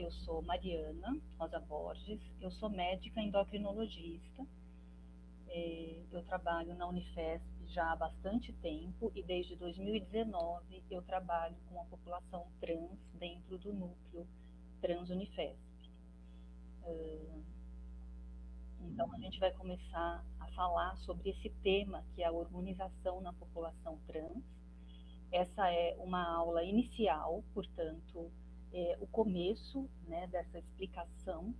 eu sou Mariana Rosa Borges, eu sou médica endocrinologista, eu trabalho na Unifesp já há bastante tempo e desde 2019 eu trabalho com a população trans dentro do núcleo Trans Unifesp. Então a gente vai começar a falar sobre esse tema que é a hormonização na população trans. Essa é uma aula inicial, portanto, o começo, né, dessa explicação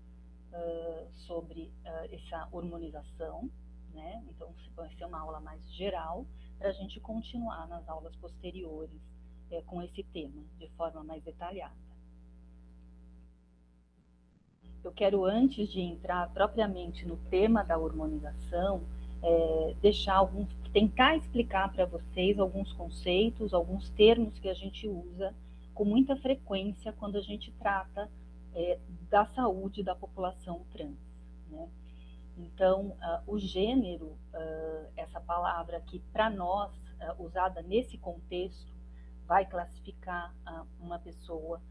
sobre essa hormonização, né? Então vai ser uma aula mais geral para a gente continuar nas aulas posteriores com esse tema de forma mais detalhada. Eu quero, antes de entrar propriamente no tema da hormonização, tentar explicar para vocês alguns conceitos, alguns termos que a gente usa com muita frequência quando a gente trata da saúde da população trans, né? Então, o gênero, essa palavra que para nós, usada nesse contexto, vai classificar uma pessoa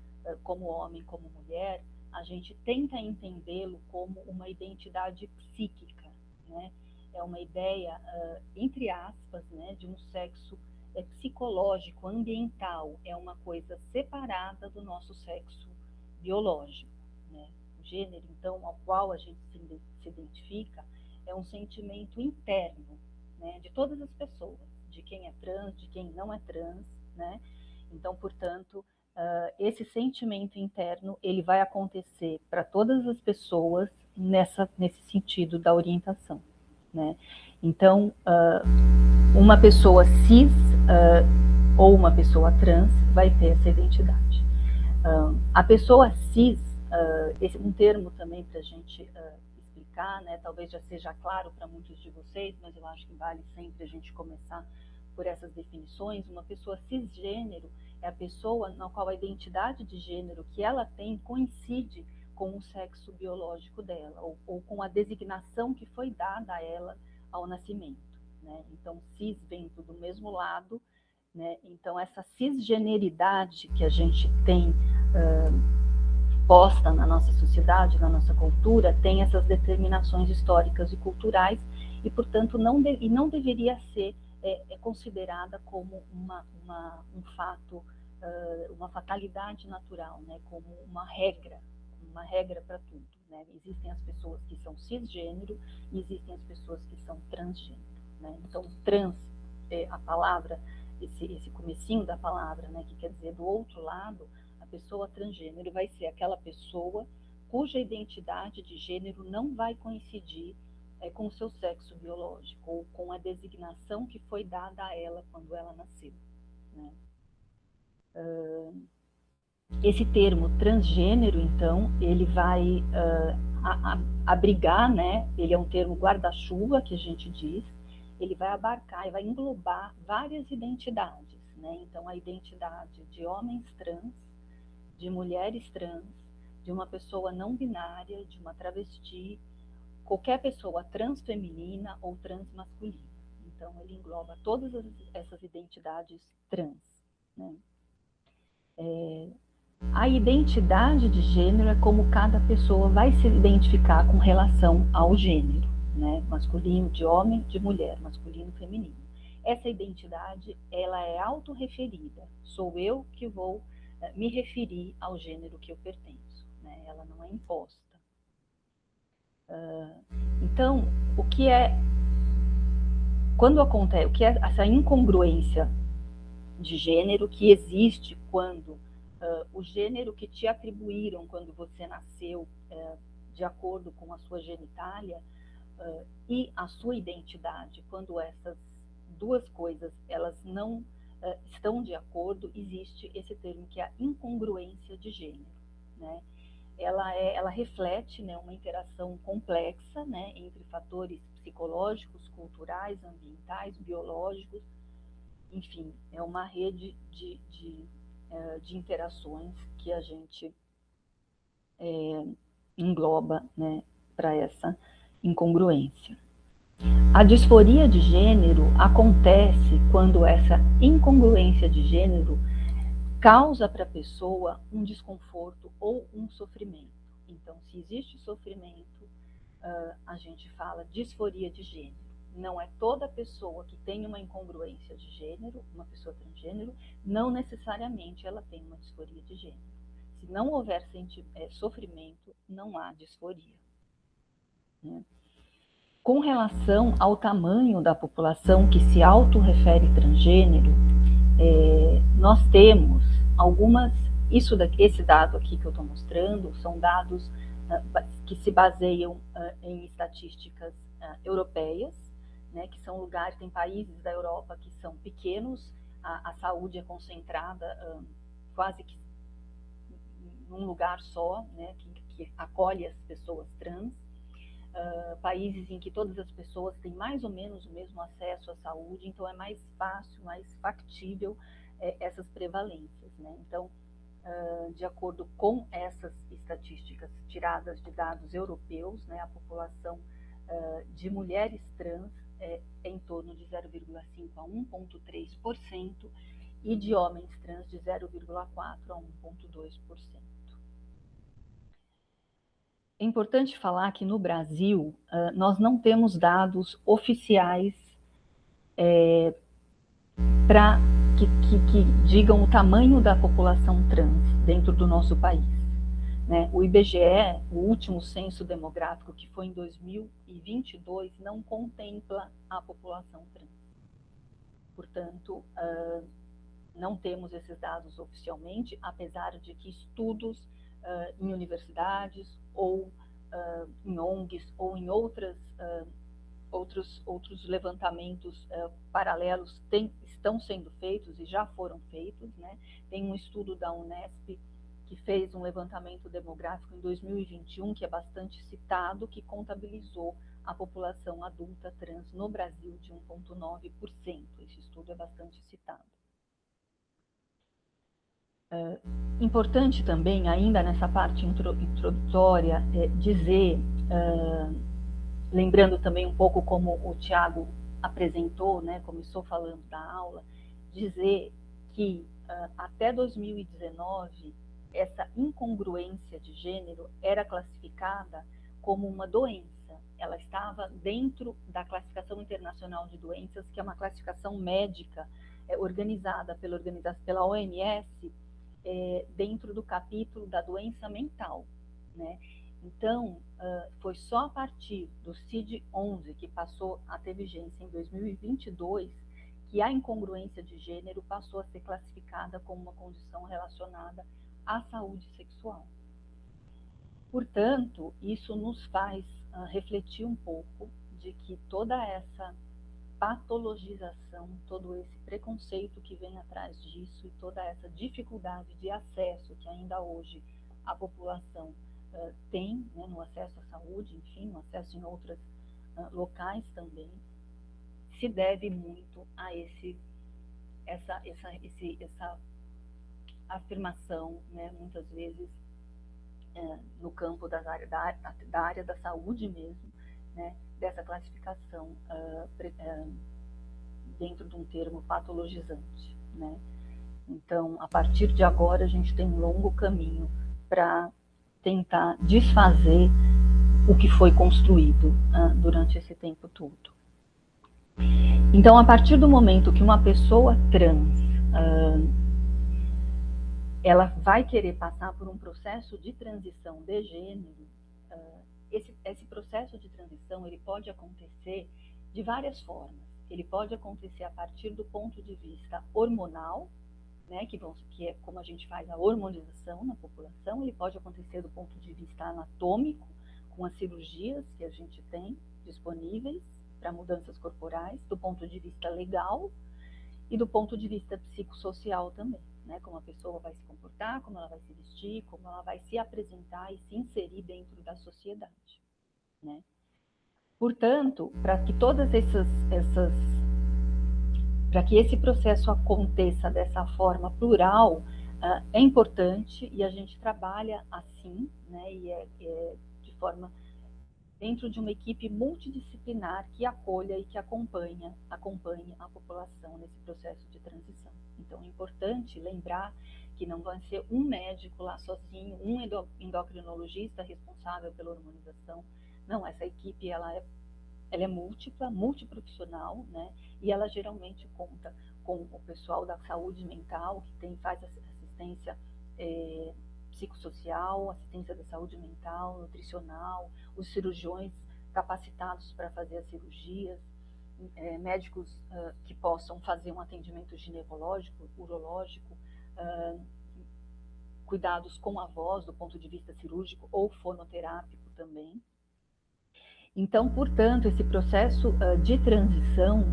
como homem, como mulher, a gente tenta entendê-lo como uma identidade psíquica, né? É uma ideia, entre aspas, né, de um sexo psicológico, ambiental, é uma coisa separada do nosso sexo biológico, né? O gênero, então, ao qual a gente se identifica, é um sentimento interno, né, de todas as pessoas, de quem é trans, de quem não é trans, né? Então, portanto, esse sentimento interno, ele vai acontecer para todas as pessoas nesse sentido da orientação, né? Então, uma pessoa cis ou uma pessoa trans vai ter essa identidade. A pessoa cis, esse é um termo também para a gente explicar, né? Talvez já seja claro para muitos de vocês, mas eu acho que vale sempre a gente começar por essas definições. Uma pessoa cisgênero é a pessoa na qual a identidade de gênero que ela tem coincide com o sexo biológico dela, ou com a designação que foi dada a ela ao nascimento, né? Então, cis vem do mesmo lado, né? Então, essa cisgeneridade que a gente tem posta na nossa sociedade, na nossa cultura, tem essas determinações históricas e culturais e, portanto, não deveria ser considerada como um fato, uma fatalidade natural, né? Como uma regra para tudo, né? Existem as pessoas que são cisgênero e existem as pessoas que são transgênero, né? Então, trans, a palavra, esse comecinho da palavra, né, que quer dizer do outro lado, a pessoa transgênero vai ser aquela pessoa cuja identidade de gênero não vai coincidir com o seu sexo biológico, ou com a designação que foi dada a ela quando ela nasceu, né? Esse termo transgênero, então, ele vai abrigar, né? Ele é um termo guarda-chuva, que a gente diz, ele vai abarcar e vai englobar várias identidades, né? Então, a identidade de homens trans, de mulheres trans, de uma pessoa não binária, de uma travesti, qualquer pessoa transfeminina ou transmasculina. Então, ele engloba todas essas identidades trans, né? A identidade de gênero é como cada pessoa vai se identificar com relação ao gênero, né? Masculino, de homem, de mulher, masculino, feminino. Essa identidade, ela é autorreferida. Sou eu que vou me referir ao gênero que eu pertenço, né? Ela não é imposta. Então, quando acontece, o que é essa incongruência de gênero que existe quando o gênero que te atribuíram quando você nasceu, de acordo com a sua genitália, e a sua identidade, quando essas duas coisas elas não estão de acordo, existe esse termo que é a incongruência de gênero, né? Ela reflete, né, uma interação complexa, né, entre fatores psicológicos, culturais, ambientais, biológicos, enfim, é uma rede de interações que a gente engloba, né, para essa incongruência. A disforia de gênero acontece quando essa incongruência de gênero causa para a pessoa um desconforto ou um sofrimento. Então, se existe sofrimento, a gente fala disforia de gênero. Não é toda pessoa que tem uma incongruência de gênero, uma pessoa transgênero, não necessariamente ela tem uma disforia de gênero. Se não houver sofrimento, não há disforia. Né? Com relação ao tamanho da população que se autorrefere transgênero, nós temos algumas, esse dado aqui que eu estou mostrando, são dados que se baseiam em estatísticas europeias, né, que são lugares, tem países da Europa que são pequenos, a saúde é concentrada quase que num lugar só, né, que acolhe as pessoas trans, países em que todas as pessoas têm mais ou menos o mesmo acesso à saúde, então é mais fácil, mais factível essas prevalências, né? Então, de acordo com essas estatísticas tiradas de dados europeus, né, a população de mulheres trans é em torno de 0,5 a 1,3% e de homens trans de 0,4 a 1,2%. É importante falar que no Brasil nós não temos dados oficiais que digam o tamanho da população trans dentro do nosso país. Né? O IBGE, o último censo demográfico, que foi em 2022, não contempla a população trans. Portanto, não temos esses dados oficialmente, apesar de que estudos em universidades ou em ONGs ou em outros levantamentos paralelos estão sendo feitos e já foram feitos, né? Tem um estudo da Unesp que fez um levantamento demográfico em 2021, que é bastante citado, que contabilizou a população adulta trans no Brasil de 1,9%. Esse estudo é bastante citado. Importante também, ainda nessa parte introdutória, dizer, lembrando também um pouco como o Tiago apresentou, né, começou falando da aula, dizer que até 2019, essa incongruência de gênero era classificada como uma doença. Ela estava dentro da classificação internacional de doenças, que é uma classificação médica organizada pela OMS, dentro do capítulo da doença mental, né? Então, foi só a partir do CID-11, que passou a ter vigência em 2022, que a incongruência de gênero passou a ser classificada como uma condição relacionada à saúde sexual. Portanto, isso nos faz refletir um pouco de que toda essa patologização, todo esse preconceito que vem atrás disso e toda essa dificuldade de acesso que ainda hoje a população tem, né, no acesso à saúde, enfim, no acesso em outros locais também, se deve muito a essa afirmação, né, muitas vezes no campo da área da saúde mesmo, né, dessa classificação dentro de um termo patologizante, né? Então, a partir de agora, a gente tem um longo caminho para tentar desfazer o que foi construído durante esse tempo todo. Então, a partir do momento que uma pessoa trans ela vai querer passar por um processo de transição de gênero, esse processo de transição ele pode acontecer de várias formas. Ele pode acontecer a partir do ponto de vista hormonal, né, que é como a gente faz a hormonização na população. Ele pode acontecer do ponto de vista anatômico, com as cirurgias que a gente tem disponíveis para mudanças corporais, do ponto de vista legal e do ponto de vista psicossocial também, né, como a pessoa vai se comportar, como ela vai se vestir, como ela vai se apresentar e se inserir dentro da sociedade, né? Portanto, para que para que esse processo aconteça dessa forma plural, é importante, e a gente trabalha assim, né, e de forma dentro de uma equipe multidisciplinar que acolha e que acompanhe a população nesse processo de transição. Então, é importante lembrar que não vai ser um médico lá sozinho, um endocrinologista responsável pela hormonização. Não, essa equipe ela é múltipla, multiprofissional, né? E ela geralmente conta com o pessoal da saúde mental, que faz assistência psicossocial, assistência da saúde mental, nutricional, os cirurgiões capacitados para fazer as cirurgias, médicos que possam fazer um atendimento ginecológico, urológico, cuidados com a voz do ponto de vista cirúrgico ou fonoterápico também. Então, portanto, esse processo de transição,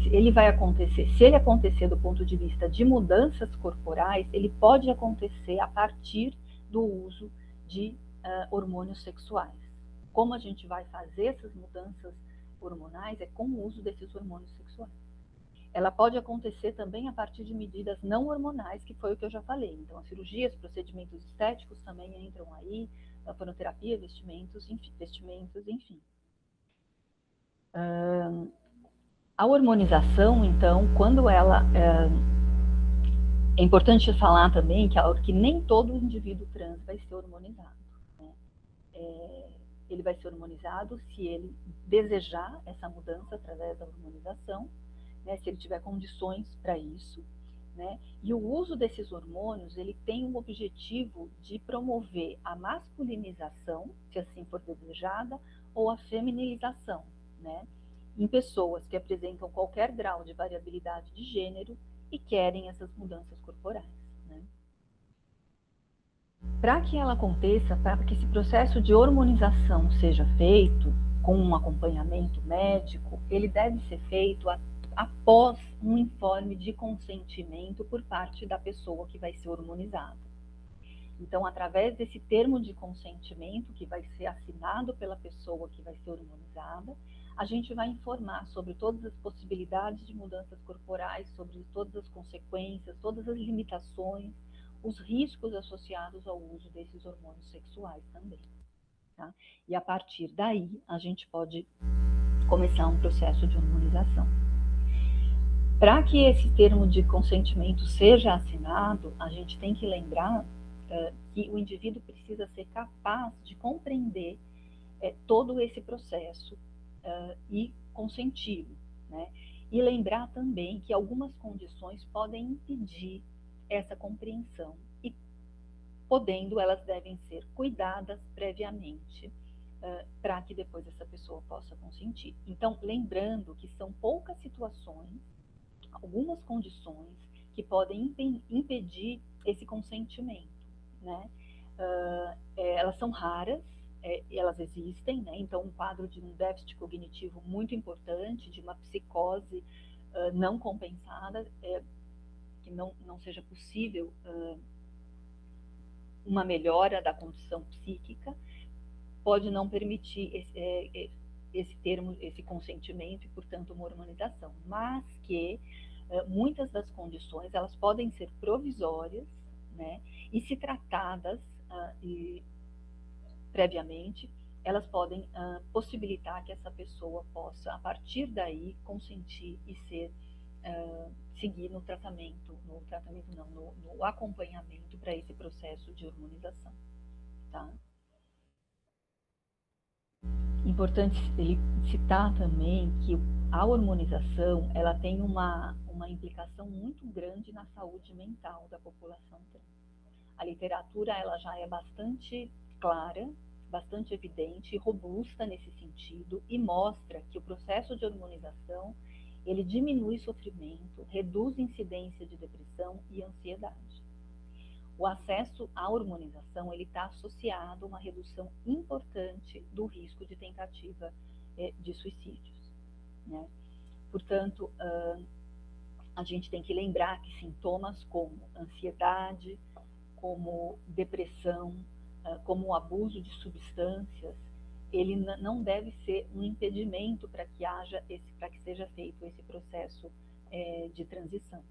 ele vai acontecer, se ele acontecer do ponto de vista de mudanças corporais, ele pode acontecer a partir do uso de hormônios sexuais. Como a gente vai fazer essas mudanças hormonais é com o uso desses hormônios sexuais. Ela pode acontecer também a partir de medidas não hormonais, que foi o que eu já falei. Então, as cirurgias, procedimentos estéticos também entram aí, a fonoterapia, vestimentos, enfim. A hormonização, então, quando ela... É importante falar também que nem todo indivíduo trans vai ser hormonizado, né? Ele vai ser hormonizado se ele desejar essa mudança através da hormonização, né, se ele tiver condições para isso, né? E o uso desses hormônios, ele tem um objetivo de promover a masculinização, se assim for desejada, ou a feminilização, né? Em pessoas que apresentam qualquer grau de variabilidade de gênero e querem essas mudanças corporais, né? Para que ela aconteça, para que esse processo de hormonização seja feito com um acompanhamento médico, ele deve ser feito após um informe de consentimento por parte da pessoa que vai ser hormonizada. Então, através desse termo de consentimento que vai ser assinado pela pessoa que vai ser hormonizada, a gente vai informar sobre todas as possibilidades de mudanças corporais, sobre todas as consequências, todas as limitações, os riscos associados ao uso desses hormônios sexuais também, tá? E a partir daí, a gente pode começar um processo de hormonização. Para que esse termo de consentimento seja assinado, a gente tem que lembrar que o indivíduo precisa ser capaz de compreender todo esse processo e consenti-lo, né? E lembrar também que algumas condições podem impedir essa compreensão e, podendo, elas devem ser cuidadas previamente para que depois essa pessoa possa consentir. Então, lembrando que são poucas situações, algumas condições que podem impedir esse consentimento, né? Elas são raras, elas existem, né? Então, um quadro de um déficit cognitivo muito importante, de uma psicose não compensada, que não seja possível uma melhora da condição psíquica, pode não permitir esse consentimento e, portanto, uma hormonização, mas que muitas das condições elas podem ser provisórias, né? E se tratadas previamente, elas podem possibilitar que essa pessoa possa, a partir daí, consentir e seguir no acompanhamento para esse processo de hormonização, tá? Importante citar também que a hormonização, ela tem uma implicação muito grande na saúde mental da população trans. A literatura, ela já é bastante clara, bastante evidente e robusta nesse sentido, e mostra que o processo de hormonização, ele diminui sofrimento, reduz incidência de depressão e ansiedade. O acesso à hormonização, ele está associado a uma redução importante do risco de tentativa de suicídios, né? Portanto, a gente tem que lembrar que sintomas como ansiedade, como depressão, como o abuso de substâncias, ele não deve ser um impedimento para que seja feito esse processo de transição,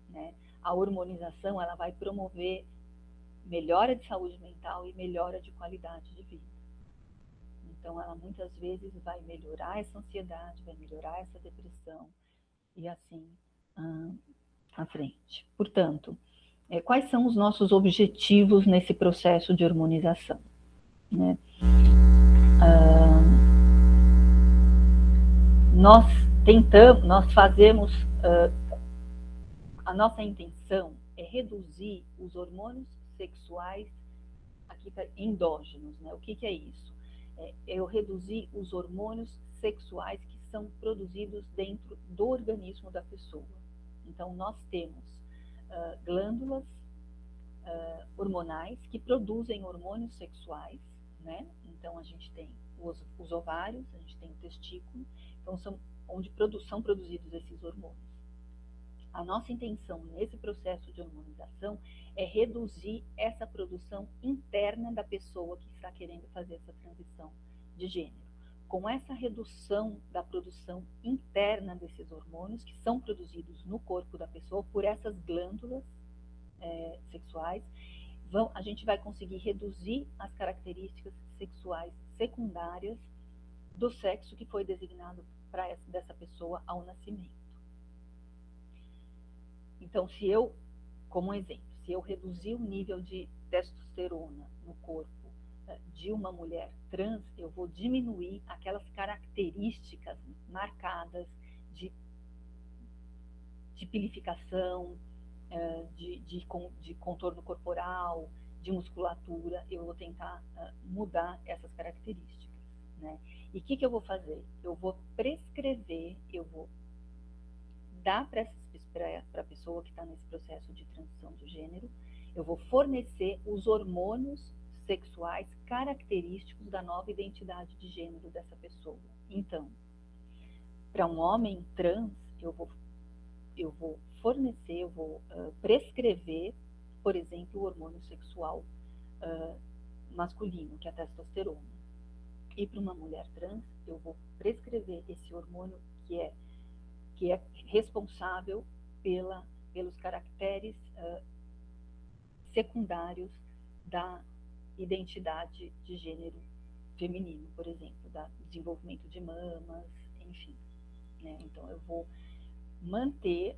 né? A hormonização, ela vai promover melhora de saúde mental e melhora de qualidade de vida. Então, ela muitas vezes vai melhorar essa ansiedade, vai melhorar essa depressão e assim à frente. Portanto, quais são os nossos objetivos nesse processo de hormonização, né? Nós fazemos, a nossa intenção é reduzir os hormônios sexuais aqui endógenos, né? O que é isso? Eu reduzir os hormônios sexuais que são produzidos dentro do organismo da pessoa. Então, nós temos glândulas hormonais que produzem hormônios sexuais, né? Então, a gente tem os ovários, a gente tem o testículo, então onde são produzidos esses hormônios. A nossa intenção nesse processo de hormonização é reduzir essa produção interna da pessoa que está querendo fazer essa transição de gênero. Com essa redução da produção interna desses hormônios, que são produzidos no corpo da pessoa por essas glândulas sexuais, a gente vai conseguir reduzir as características sexuais secundárias do sexo que foi designado para dessa pessoa ao nascimento. Então, como exemplo, se eu reduzir o nível de testosterona no corpo de uma mulher trans, eu vou diminuir aquelas características marcadas de pilificação, de contorno corporal, de musculatura. Eu vou tentar mudar essas características, né? E o que eu vou fazer? Eu vou prescrever, eu vou dar para a pessoa que está nesse processo de transição de gênero, eu vou fornecer os hormônios sexuais característicos da nova identidade de gênero dessa pessoa. Então, para um homem trans, eu vou fornecer, eu vou prescrever, por exemplo, o hormônio sexual masculino, que é a testosterona. E para uma mulher trans, eu vou prescrever esse hormônio que é responsável pelos caracteres secundários da identidade de gênero feminino, por exemplo, do desenvolvimento de mamas, enfim, né? Então, eu vou manter,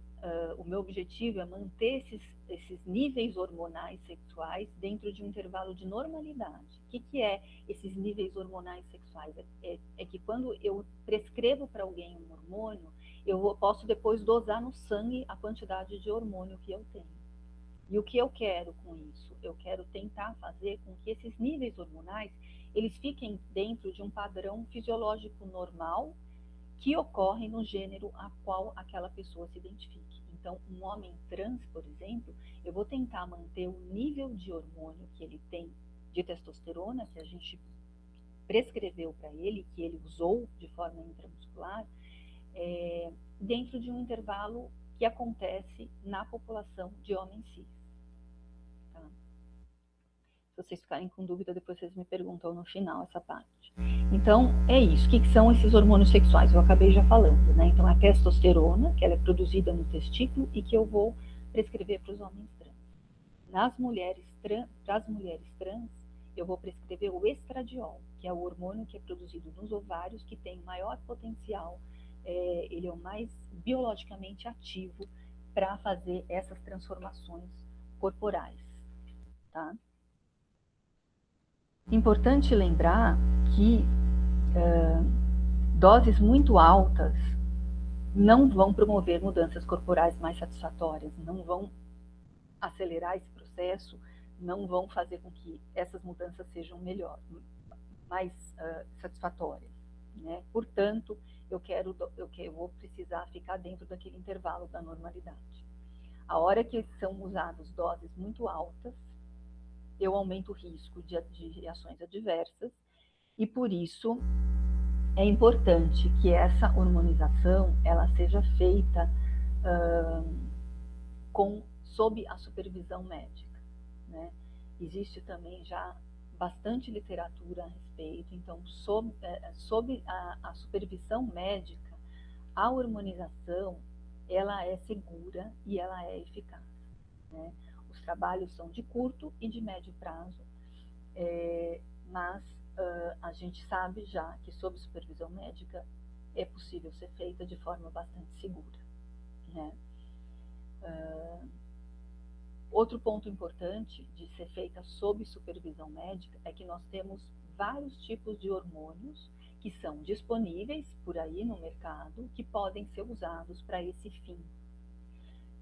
o meu objetivo é manter esses níveis hormonais sexuais dentro de um intervalo de normalidade. O que é esses níveis hormonais sexuais? É que quando eu prescrevo para alguém um hormônio, eu posso depois dosar no sangue a quantidade de hormônio que eu tenho. E o que eu quero com isso? Eu quero tentar fazer com que esses níveis hormonais, eles fiquem dentro de um padrão fisiológico normal que ocorre no gênero a qual aquela pessoa se identifique. Então, um homem trans, por exemplo, eu vou tentar manter o nível de hormônio que ele tem de testosterona, que a gente prescreveu para ele, que ele usou de forma intramuscular, dentro de um intervalo que acontece na população de homens cis. Tá? Se vocês ficarem com dúvida, depois vocês me perguntam no final essa parte. Então, é isso. O que são esses hormônios sexuais? Eu acabei já falando, né? Então, a testosterona, que ela é produzida no testículo e que eu vou prescrever para os homens trans. Para as mulheres trans, eu vou prescrever o estradiol, que é o hormônio que é produzido nos ovários, que tem maior potencial, ele é o mais biologicamente ativo para fazer essas transformações corporais, tá? Importante lembrar que doses muito altas não vão promover mudanças corporais mais satisfatórias, não vão acelerar esse processo, não vão fazer com que essas mudanças sejam mais satisfatórias, né? Portanto, eu vou precisar ficar dentro daquele intervalo da normalidade. A hora que são usadas doses muito altas, eu aumento o risco de reações adversas e, por isso, é importante que essa hormonização ela seja feita sob a supervisão médica, né? Existe também já bastante literatura a respeito, então, sob a supervisão médica, a hormonização ela é segura e ela é eficaz, né? Os trabalhos são de curto e de médio prazo, mas a gente sabe já que sob supervisão médica é possível ser feita de forma bastante segura, né? Outro ponto importante de ser feita sob supervisão médica é que nós temos vários tipos de hormônios que são disponíveis por aí no mercado, que podem ser usados para esse fim.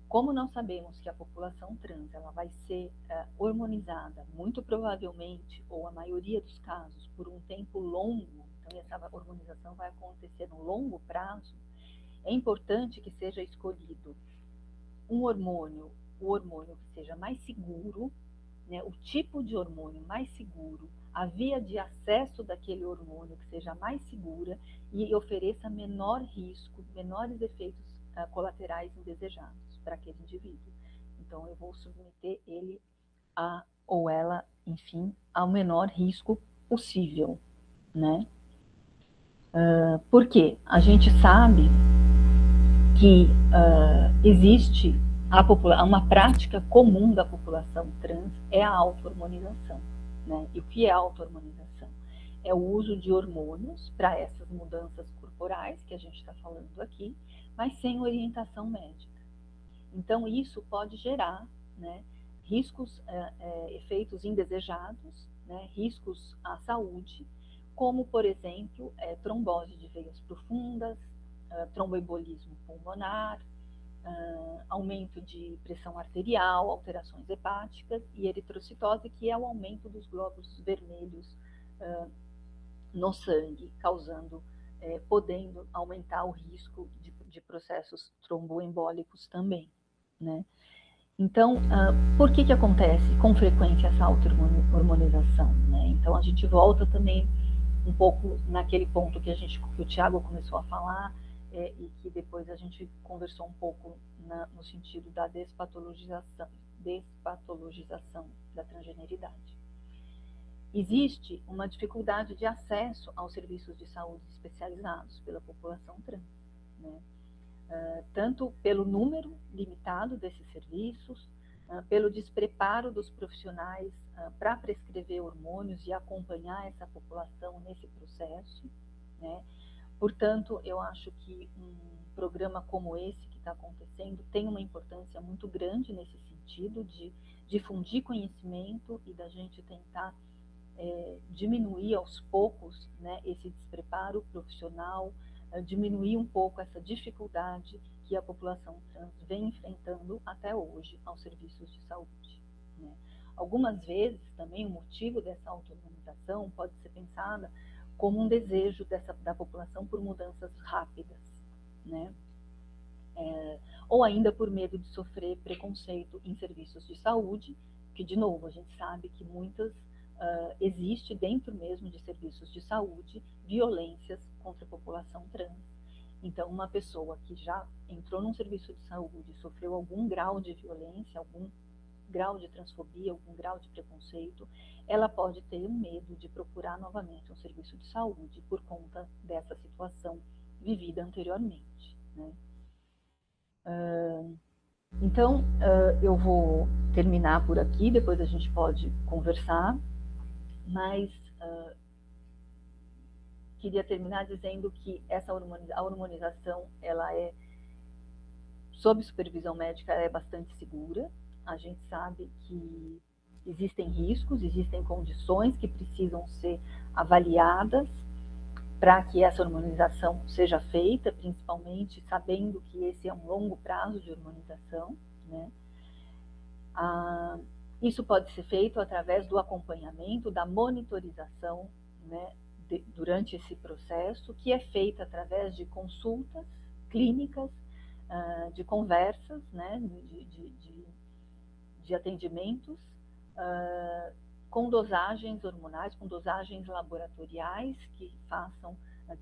Como nós sabemos que a população trans ela vai ser hormonizada, muito provavelmente, ou a maioria dos casos, por um tempo longo, então essa hormonização vai acontecer no longo prazo, é importante que seja escolhido um hormônio, o hormônio que seja mais seguro, né, o tipo de hormônio mais seguro, a via de acesso daquele hormônio que seja mais segura e ofereça menor risco, menores efeitos colaterais indesejados para aquele indivíduo. Então, eu vou submeter ele ou ela, enfim, ao menor risco possível, né? Por quê? A gente sabe que existe uma prática comum da população trans é a auto-hormonização, né? E o que é auto-hormonização? É o uso de hormônios para essas mudanças corporais que a gente está falando aqui, mas sem orientação médica. Então, isso pode gerar, né, riscos, efeitos indesejados, né, riscos à saúde, como, por exemplo, trombose de veias profundas, tromboembolismo pulmonar, aumento de pressão arterial, alterações hepáticas e eritrocitose, que é o aumento dos glóbulos vermelhos no sangue, podendo aumentar o risco de processos tromboembólicos também, né? Então, por que acontece com frequência essa auto-hormonização, né? Então, a gente volta também um pouco naquele ponto que o Thiago começou a falar, e que depois a gente conversou um pouco no sentido da despatologização da transgeneridade. Existe uma dificuldade de acesso aos serviços de saúde especializados pela população trans, né? Tanto pelo número limitado desses serviços, pelo despreparo dos profissionais para prescrever hormônios e acompanhar essa população nesse processo, né? Portanto, eu acho que um programa como esse que está acontecendo tem uma importância muito grande nesse sentido de difundir conhecimento e da gente tentar diminuir aos poucos, né, esse despreparo profissional, diminuir um pouco essa dificuldade que a população trans vem enfrentando até hoje aos serviços de saúde, né? Algumas vezes também o motivo dessa auto-hormonização pode ser pensada como um desejo da população por mudanças rápidas, né? Ou ainda por medo de sofrer preconceito em serviços de saúde, que, de novo, a gente sabe que existe dentro mesmo de serviços de saúde violências contra a população trans. Então, uma pessoa que já entrou num serviço de saúde, sofreu algum grau de violência, algum grau de transfobia, algum grau de preconceito, ela pode ter um medo de procurar novamente um serviço de saúde por conta dessa situação vivida anteriormente, né? Então, eu vou terminar por aqui, depois a gente pode conversar, mas queria terminar dizendo que a hormonização, ela é, sob supervisão médica, é bastante segura. A gente sabe que existem riscos, existem condições que precisam ser avaliadas para que essa hormonização seja feita, principalmente sabendo que esse é um longo prazo de hormonização, né? Isso pode ser feito através do acompanhamento, da monitorização, né, durante esse processo, que é feita através de consultas clínicas, de conversas, né, de atendimentos, com dosagens hormonais, com dosagens laboratoriais que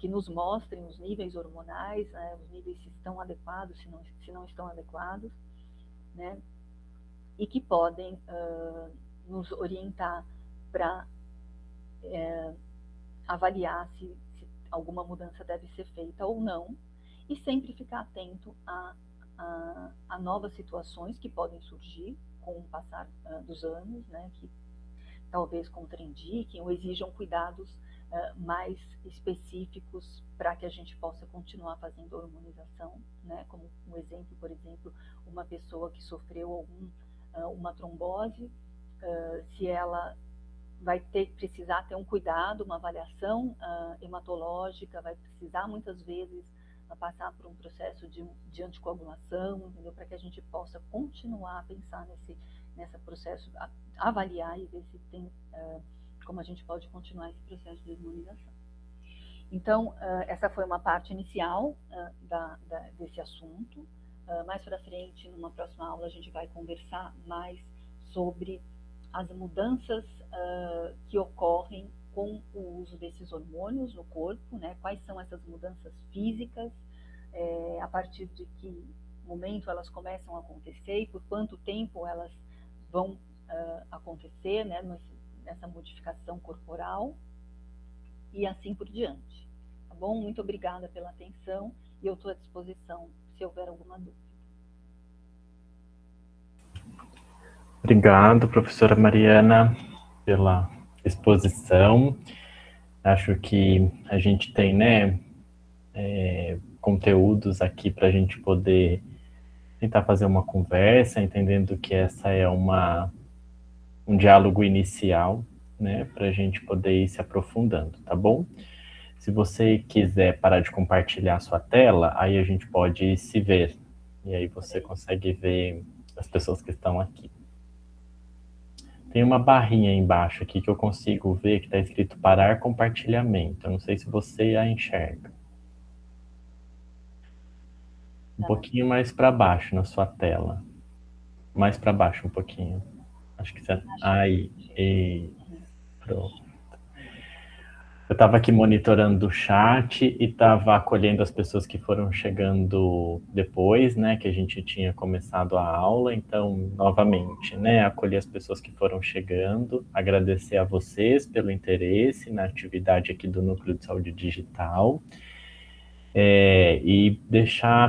nos mostrem os níveis hormonais, né, os níveis se estão adequados, se não estão adequados, né, e que podem nos orientar para avaliar se alguma mudança deve ser feita ou não, e sempre ficar atento a novas situações que podem surgir com o passar dos anos, né, que talvez contraindiquem ou exijam cuidados mais específicos para que a gente possa continuar fazendo a hormonização, né, como um exemplo, por exemplo, uma pessoa que sofreu algum uma trombose, se ela vai precisar ter um cuidado, uma avaliação hematológica, vai precisar muitas vezes passar por um processo de anticoagulação, entendeu? Para que a gente possa continuar a pensar nesse processo, avaliar e ver se tem como a gente pode continuar esse processo de imunização. Então, essa foi uma parte inicial desse assunto. Mais para frente, numa próxima aula, a gente vai conversar mais sobre as mudanças que ocorrem com o uso desses hormônios no corpo, né? Quais são essas mudanças físicas, a partir de que momento elas começam a acontecer e por quanto tempo elas vão acontecer, né? Nessa modificação corporal e assim por diante. Tá bom? Muito obrigada pela atenção e eu estou à disposição se houver alguma dúvida. Obrigado, professora Mariana, pela exposição. Acho que a gente tem, né, conteúdos aqui para a gente poder tentar fazer uma conversa, entendendo que essa é um diálogo inicial, né, para a gente poder ir se aprofundando, tá bom? Se você quiser parar de compartilhar a sua tela, aí a gente pode se ver, e aí você consegue ver as pessoas que estão aqui. Tem uma barrinha embaixo aqui que eu consigo ver que está escrito parar compartilhamento. Eu não sei se você a enxerga. Um pouquinho mais para baixo na sua tela. Mais para baixo um pouquinho. Acho que você... Aí. E... Pronto. Eu estava aqui monitorando o chat e estava acolhendo as pessoas que foram chegando depois, né, que a gente tinha começado a aula. Então, novamente, né, acolher as pessoas que foram chegando, agradecer a vocês pelo interesse na atividade aqui do Núcleo de Saúde Digital, e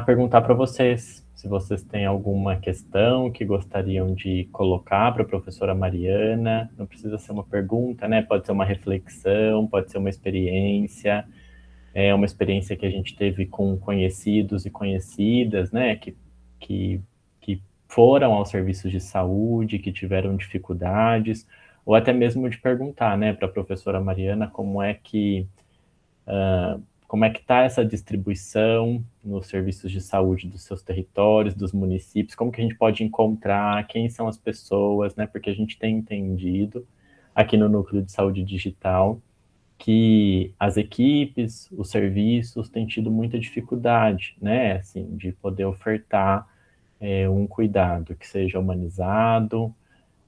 perguntar para vocês se vocês têm alguma questão que gostariam de colocar para a professora Mariana. Não precisa ser uma pergunta, né? Pode ser uma reflexão, pode ser uma experiência que a gente teve com conhecidos e conhecidas, né? Que foram aos serviços de saúde, que tiveram dificuldades, ou até mesmo de perguntar, né, para a professora Mariana como é que está essa distribuição nos serviços de saúde dos seus territórios, dos municípios, como que a gente pode encontrar, quem são as pessoas, né? Porque a gente tem entendido aqui no Núcleo de Saúde Digital que as equipes, os serviços têm tido muita dificuldade, né? Assim, de poder ofertar um cuidado que seja humanizado,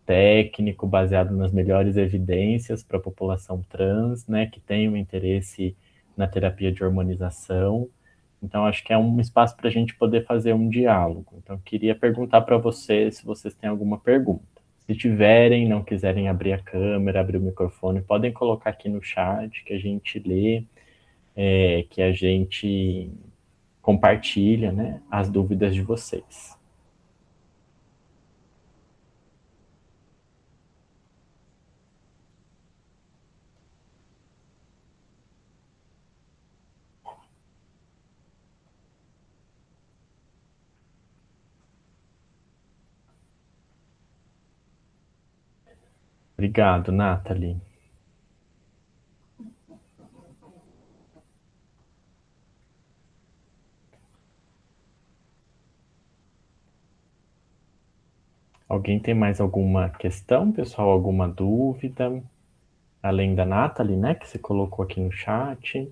técnico, baseado nas melhores evidências para a população trans, né? Que tem um interesse na terapia de hormonização. Então, acho que é um espaço para a gente poder fazer um diálogo. Então, queria perguntar para vocês se vocês têm alguma pergunta. Se tiverem, não quiserem abrir a câmera, abrir o microfone, podem colocar aqui no chat que a gente lê, que a gente compartilha, né, as dúvidas de vocês. Obrigado, Nathalie. Alguém tem mais alguma questão, pessoal? Alguma dúvida? Além da Nathalie, né, que você colocou aqui no chat.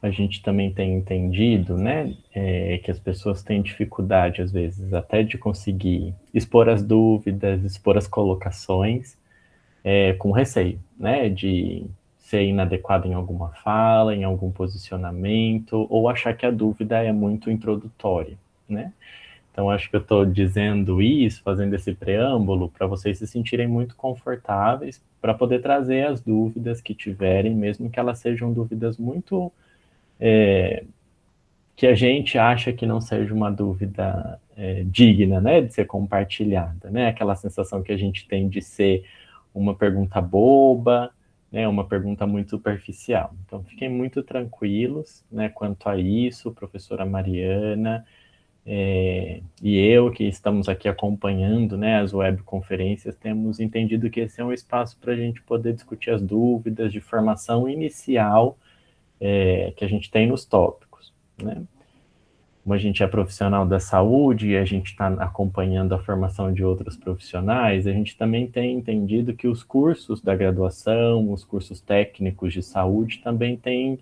A gente também tem entendido, né, que as pessoas têm dificuldade, às vezes, até de conseguir expor as dúvidas, expor as colocações, com receio, né, de ser inadequado em alguma fala, em algum posicionamento, ou achar que a dúvida é muito introdutória, né? Então, acho que eu estou dizendo isso, fazendo esse preâmbulo, para vocês se sentirem muito confortáveis para poder trazer as dúvidas que tiverem, mesmo que elas sejam dúvidas muito que a gente acha que não seja uma dúvida digna, né, de ser compartilhada, né? Aquela sensação que a gente tem de ser uma pergunta boba, né, uma pergunta muito superficial. Então, fiquem muito tranquilos, né, quanto a isso, professora Mariana, e eu, que estamos aqui acompanhando, né, as webconferências, temos entendido que esse é um espaço para a gente poder discutir as dúvidas de formação inicial que a gente tem nos tópicos, né? Como a gente é profissional da saúde e a gente está acompanhando a formação de outros profissionais, a gente também tem entendido que os cursos da graduação, os cursos técnicos de saúde também têm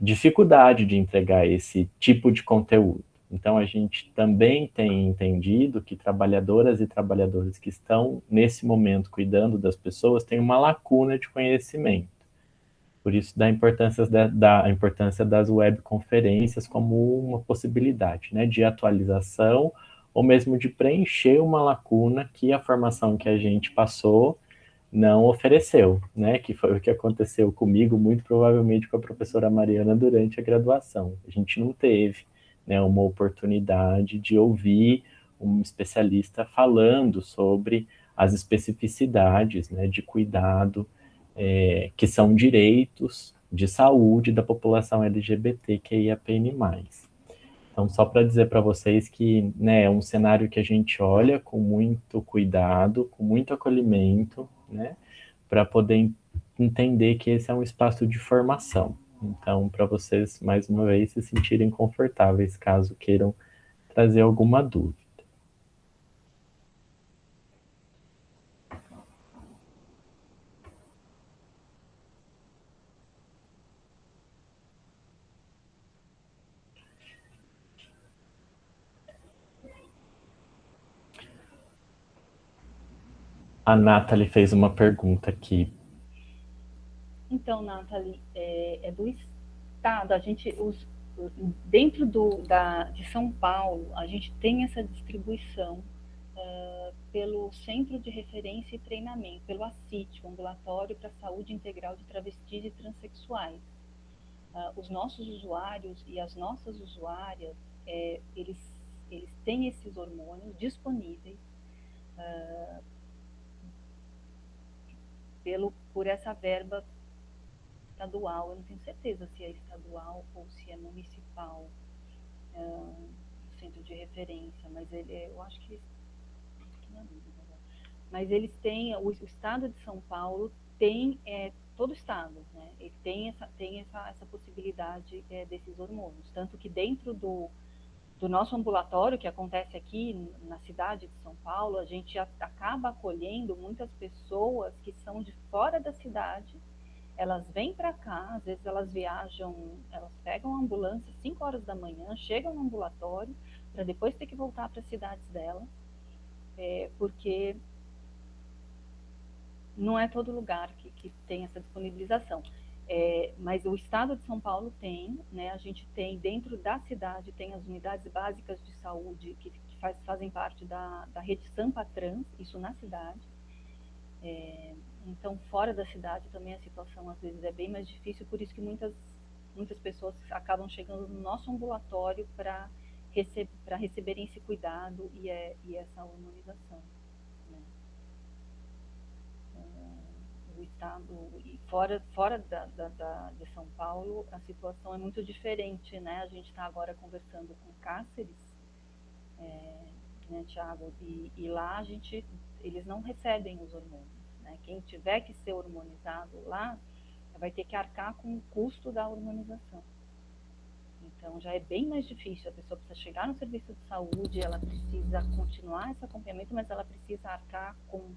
dificuldade de entregar esse tipo de conteúdo. Então, a gente também tem entendido que trabalhadoras e trabalhadores que estão, nesse momento, cuidando das pessoas, têm uma lacuna de conhecimento. Por isso, da importância das webconferências como uma possibilidade, né, de atualização ou mesmo de preencher uma lacuna que a formação que a gente passou não ofereceu, né, que foi o que aconteceu comigo, muito provavelmente com a professora Mariana durante a graduação. A gente não teve, né, uma oportunidade de ouvir um especialista falando sobre as especificidades, né, de cuidado, que são direitos de saúde da população LGBTQIAPN+. Então, só para dizer para vocês que, né, é um cenário que a gente olha com muito cuidado, com muito acolhimento, né, para poder entender que esse é um espaço de formação. Então, para vocês, mais uma vez, se sentirem confortáveis, caso queiram trazer alguma dúvida. A Nathalie fez uma pergunta aqui. Então, Nathalie, é do Estado. A gente, dentro de São Paulo, a gente tem essa distribuição pelo Centro de Referência e Treinamento, pelo ACIT, o Ambulatório para a Saúde Integral de Travestis e Transsexuais. Os nossos usuários e as nossas usuárias, eles têm esses hormônios disponíveis por essa verba estadual. Eu não tenho certeza se é estadual ou se é municipal, o centro de referência, mas eu acho que na dúvida. Mas eles têm, o estado de São Paulo tem, todo o estado, né? Ele tem essa possibilidade desses hormônios, tanto que dentro do nosso ambulatório, que acontece aqui na cidade de São Paulo, a gente acaba acolhendo muitas pessoas que são de fora da cidade. Elas vêm para cá, às vezes elas viajam, elas pegam a ambulância 5 horas da manhã, chegam no ambulatório, para depois ter que voltar para as cidades delas, porque não é todo lugar que tem essa disponibilização. Mas o estado de São Paulo tem, né? A gente tem dentro da cidade, tem as unidades básicas de saúde que fazem parte da rede Sampa Trans, isso na cidade. Então, fora da cidade também a situação às vezes é bem mais difícil, por isso que muitas pessoas acabam chegando no nosso ambulatório para receberem esse cuidado e essa hormonização. Né? O estado, e fora de São Paulo, a situação é muito diferente, né? A gente está agora conversando com Cáceres, né, Tiago, e lá eles não recebem os hormônios. Né? Quem tiver que ser hormonizado lá vai ter que arcar com o custo da hormonização. Então já é bem mais difícil, a pessoa precisa chegar no serviço de saúde, ela precisa continuar esse acompanhamento, mas ela precisa arcar com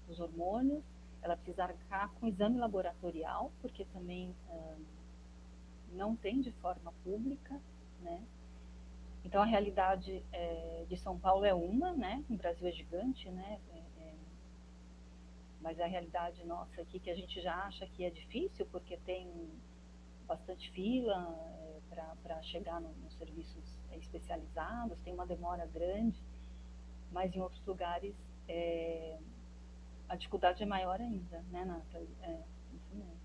os hormônios, ela precisa arcar com o exame laboratorial, porque também não tem de forma pública, né? Então a realidade de São Paulo é uma, né? O Brasil é gigante, né? Mas a realidade nossa aqui, que a gente já acha que é difícil, porque tem bastante fila para chegar nos serviços especializados, tem uma demora grande, mas em outros lugares a dificuldade é maior ainda, né, Nathalie? Isso mesmo.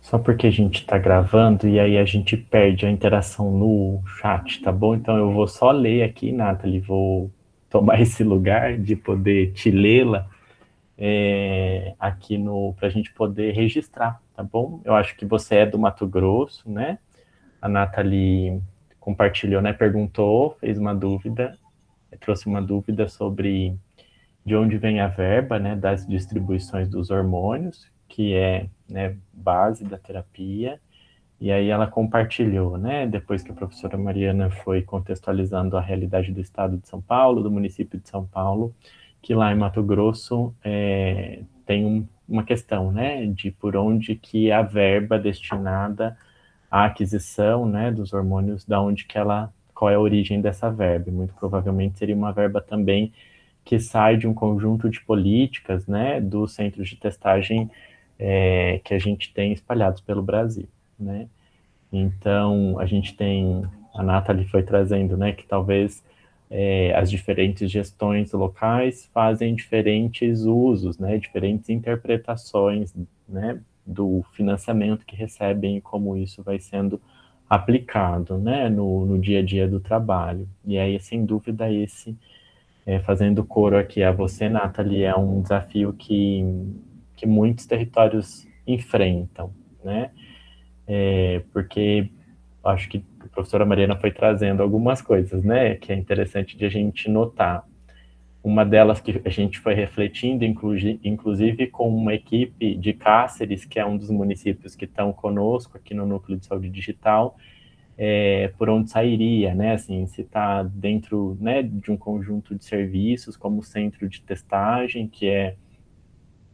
Só porque a gente está gravando e aí a gente perde a interação no chat, tá bom? Então eu vou só ler aqui, Nathalie, vou tomar esse lugar de poder te lê-la aqui para a gente poder registrar, tá bom? Eu acho que você é do Mato Grosso, né? A Nathalie compartilhou, né? Perguntou, fez uma dúvida, trouxe uma dúvida sobre de onde vem a verba, né, das distribuições dos hormônios, que é, né, base da terapia. E aí ela compartilhou, né, depois que a professora Mariana foi contextualizando a realidade do estado de São Paulo, do município de São Paulo, que lá em Mato Grosso tem uma questão, né, de por onde que a verba destinada à aquisição, né, dos hormônios, da onde que ela, qual é a origem dessa verba. Muito provavelmente seria uma verba também que sai de um conjunto de políticas, né, dos centros de testagem que a gente tem espalhados pelo Brasil, né? Então, a gente tem, a Nathalie foi trazendo, né, que talvez as diferentes gestões locais fazem diferentes usos, né, diferentes interpretações, né, do financiamento que recebem e como isso vai sendo aplicado, né, no dia a dia do trabalho. E aí, sem dúvida, fazendo coro aqui a você, Nathalie, é um desafio que muitos territórios enfrentam, né? Porque acho que a professora Mariana foi trazendo algumas coisas, né? Que é interessante de a gente notar. Uma delas que a gente foi refletindo, inclusive com uma equipe de Cáceres, que é um dos municípios que estão conosco aqui no Núcleo de Saúde Digital, por onde sairia, né? Assim, se está dentro, né, de um conjunto de serviços, como o centro de testagem, que é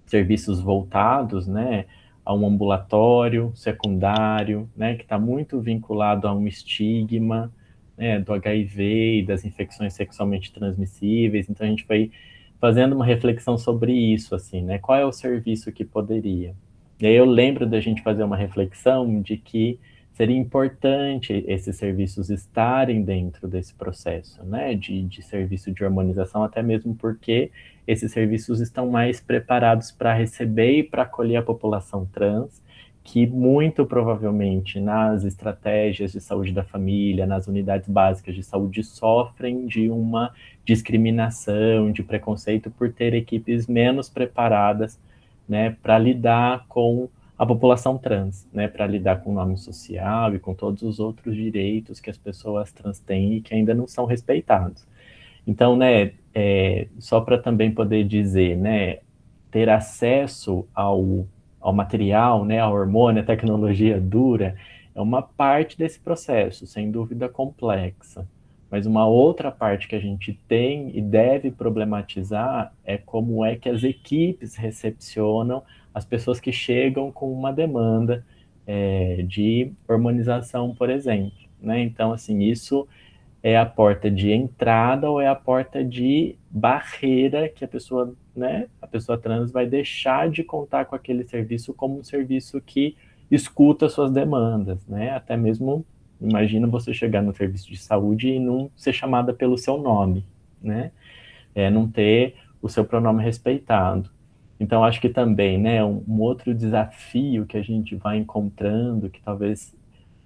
serviços voltados, né, a um ambulatório secundário, né, que está muito vinculado a um estigma, né, do HIV e das infecções sexualmente transmissíveis. Então a gente foi fazendo uma reflexão sobre isso, assim, né? Qual é o serviço que poderia? E aí eu lembro da gente fazer uma reflexão de que seria importante esses serviços estarem dentro desse processo, né, de serviço de harmonização, até mesmo porque esses serviços estão mais preparados para receber e para acolher a população trans, que muito provavelmente nas estratégias de saúde da família, nas unidades básicas de saúde, sofrem de uma discriminação, de preconceito por ter equipes menos preparadas, né, para lidar com a população trans, né, para lidar com o nome social e com todos os outros direitos que as pessoas trans têm e que ainda não são respeitados. Então, né, só para também poder dizer, né, ter acesso ao material, né, ao hormônio, à tecnologia dura, é uma parte desse processo, sem dúvida complexa. Mas uma outra parte que a gente tem e deve problematizar é como é que as equipes recepcionam as pessoas que chegam com uma demanda de hormonização, por exemplo, né? Então, assim, isso é a porta de entrada ou é a porta de barreira que a pessoa, né, a pessoa trans vai deixar de contar com aquele serviço como um serviço que escuta suas demandas, né? Até mesmo, imagina você chegar no serviço de saúde e não ser chamada pelo seu nome, né? Não ter o seu pronome respeitado. Então, acho que também, né, um outro desafio que a gente vai encontrando, que talvez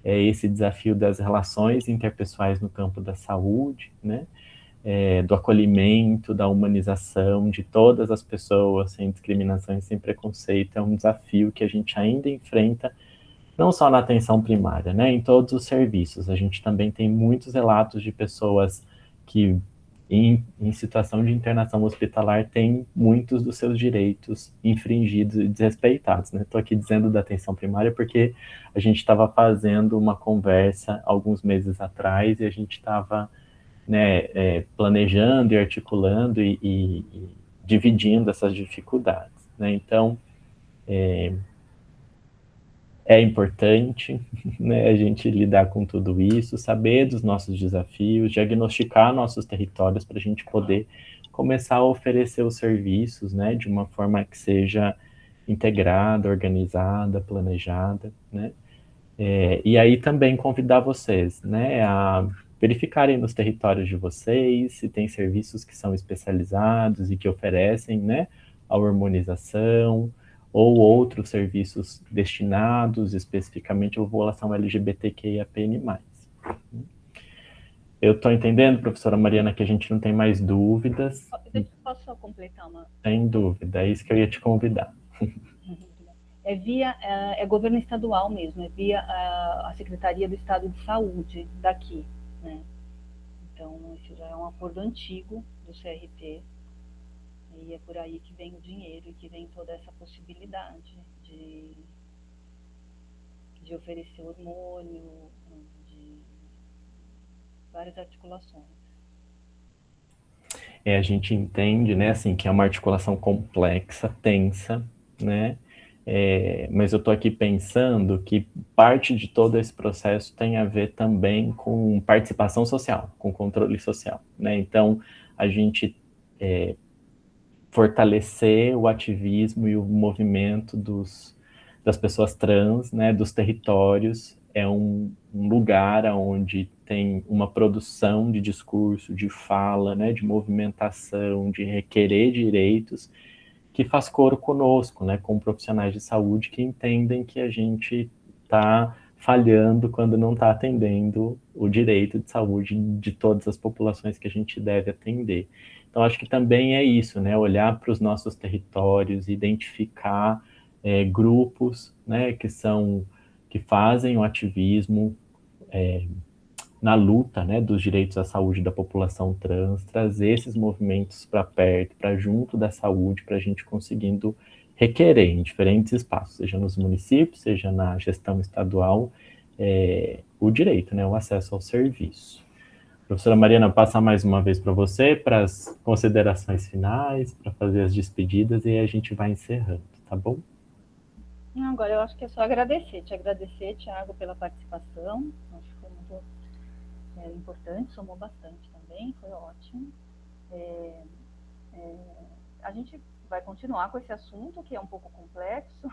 é esse desafio das relações interpessoais no campo da saúde, né? Do acolhimento, da humanização de todas as pessoas, sem discriminação e sem preconceito, é um desafio que a gente ainda enfrenta, não só na atenção primária, né? Em todos os serviços. A gente também tem muitos relatos de pessoas que, em situação de internação hospitalar, têm muitos dos seus direitos infringidos e desrespeitados, né? Estou aqui dizendo da atenção primária porque a gente estava fazendo uma conversa alguns meses atrás e a gente estava, né, planejando e articulando e dividindo essas dificuldades, né? Então, é importante, né, a gente lidar com tudo isso, saber dos nossos desafios, diagnosticar nossos territórios para a gente poder começar a oferecer os serviços, né, de uma forma que seja integrada, organizada, planejada, né? E aí também convidar vocês, né, a verificarem nos territórios de vocês se tem serviços que são especializados e que oferecem, né, a hormonização, ou outros serviços destinados especificamente à população LGBTQIAPN+. Eu estou entendendo, professora Mariana, que a gente não tem mais dúvidas. Posso só completar uma? Sem dúvida, é isso que eu ia te convidar. É governo estadual mesmo, é via a Secretaria do Estado de Saúde daqui, né? Então, esse já é um acordo antigo do CRT, e é por aí que vem o dinheiro e que vem toda essa possibilidade de oferecer hormônio, de várias articulações. A gente entende, né, assim, que é uma articulação complexa, tensa, né? Mas eu estou aqui pensando que parte de todo esse processo tem a ver também com participação social, com controle social, né? Então, a gente fortalecer o ativismo e o movimento das pessoas trans, né, dos territórios, é um lugar onde tem uma produção de discurso, de fala, né, de movimentação, de requerer direitos, que faz coro conosco, né, com profissionais de saúde que entendem que a gente está falhando quando não está atendendo o direito de saúde de todas as populações que a gente deve atender. Então, acho que também é isso, né, olhar para os nossos territórios, identificar grupos, né, que fazem o ativismo na luta, né, dos direitos à saúde da população trans, trazer esses movimentos para perto, para junto da saúde, para a gente conseguindo requerer em diferentes espaços, seja nos municípios, seja na gestão estadual, o direito, né, o acesso ao serviço. Professora Mariana, passar mais uma vez para você, para as considerações finais, para fazer as despedidas, e aí a gente vai encerrando, tá bom? Agora eu acho que é só agradecer, Thiago, pela participação, acho que foi muito importante, somou bastante também, foi ótimo. A gente vai continuar com esse assunto, que é um pouco complexo,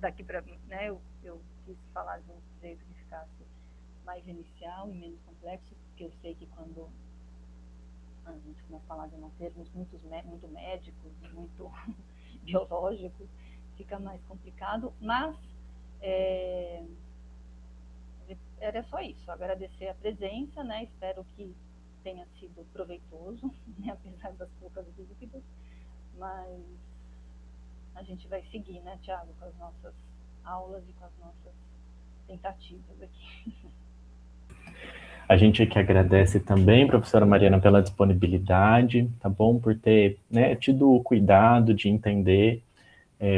daqui para, né, eu quis falar de um jeito que ficasse mais inicial e menos complexo, porque eu sei que quando a gente começa a falar de termos muito médicos, muito biológicos, fica mais complicado, mas era só isso, agradecer a presença, né? Espero que tenha sido proveitoso, né? Apesar das poucas dúvidas, mas a gente vai seguir, né, Thiago, com as nossas aulas e com as nossas tentativas aqui. A gente aqui agradece também, professora Mariana, pela disponibilidade, tá bom? Por ter, né, tido o cuidado de entender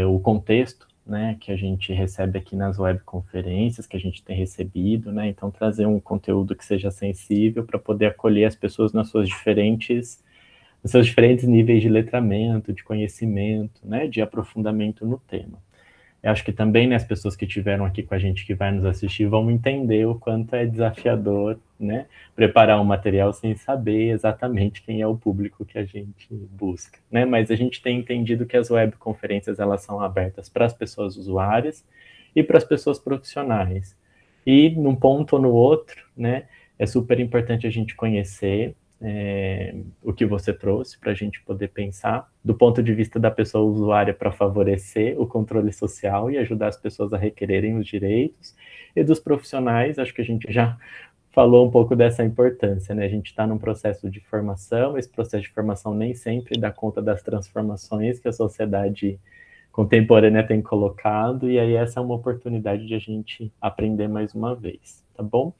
o contexto, né, que a gente recebe aqui nas webconferências, que a gente tem recebido, né? Então, trazer um conteúdo que seja sensível para poder acolher as pessoas nos seus diferentes níveis de letramento, de conhecimento, né, de aprofundamento no tema. Eu acho que também, né, as pessoas que estiveram aqui com a gente, que vai nos assistir, vão entender o quanto é desafiador, né, preparar um material sem saber exatamente quem é o público que a gente busca, né, mas a gente tem entendido que as webconferências, elas são abertas para as pessoas usuárias e para as pessoas profissionais. E num ponto ou no outro, né, é super importante a gente conhecer o que você trouxe para a gente poder pensar do ponto de vista da pessoa usuária para favorecer o controle social e ajudar as pessoas a requererem os direitos, e dos profissionais, acho que a gente já falou um pouco dessa importância, né? A gente está num processo de formação, esse processo de formação nem sempre dá conta das transformações que a sociedade contemporânea tem colocado, e aí essa é uma oportunidade de a gente aprender mais uma vez, tá bom?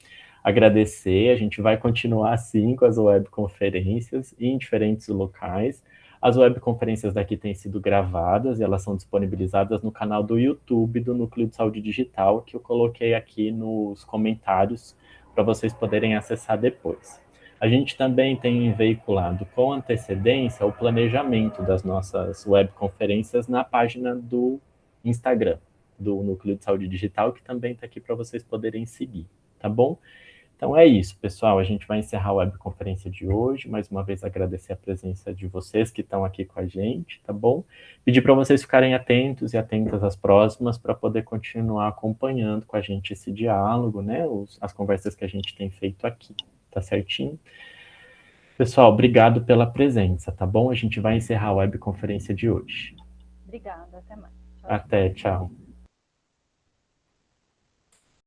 Agradecer, a gente vai continuar assim com as webconferências em diferentes locais. As webconferências daqui têm sido gravadas e elas são disponibilizadas no canal do YouTube do Núcleo de Saúde Digital, que eu coloquei aqui nos comentários para vocês poderem acessar depois. A gente também tem veiculado com antecedência o planejamento das nossas webconferências na página do Instagram do Núcleo de Saúde Digital, que também está aqui para vocês poderem seguir, tá bom? Então é isso, pessoal. A gente vai encerrar a webconferência de hoje. Mais uma vez agradecer a presença de vocês que estão aqui com a gente, tá bom? Pedir para vocês ficarem atentos e atentas às próximas para poder continuar acompanhando com a gente esse diálogo, né? As conversas que a gente tem feito aqui, tá certinho? Pessoal, obrigado pela presença, tá bom? A gente vai encerrar a webconferência de hoje. Obrigada, até mais. Tchau, tchau. Até, tchau.